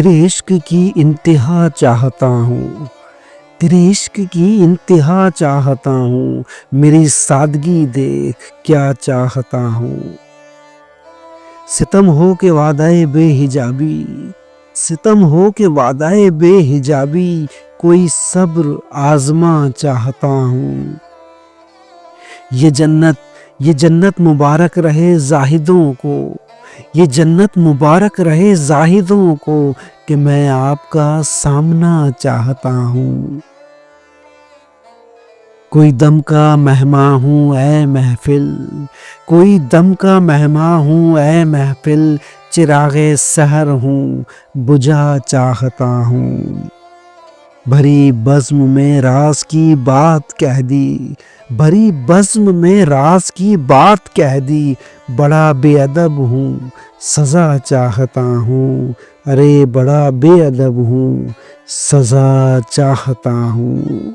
तेरे इश्क की इंतहा चाहता हूँ, तेरे इश्क की इंतहा चाहता हूँ, मेरी सादगी देख क्या चाहता हूँ। सितम हो के वादाए बेहिजाबी, सितम हो के वादाए बेहिजाबी, कोई सब्र आजमा चाहता हूँ। ये जन्नत मुबारक रहे जाहिदों को, ये जन्नत मुबारक रहे जाहिदों को, कि मैं आपका सामना चाहता हूँ। कोई दम का मेहमान हूँ ऐ महफिल, कोई दम का मेहमान हूँ ऐ महफिल, चिरागे सहर हूँ बुझा चाहता हूँ। भरी बज़्म में राज की बात कह दी, भरी बज़्म में राज की बात कह दी, बड़ा बेअदब हूँ सज़ा चाहता हूँ। अरे बड़ा बेअदब हूँ सज़ा चाहता हूँ।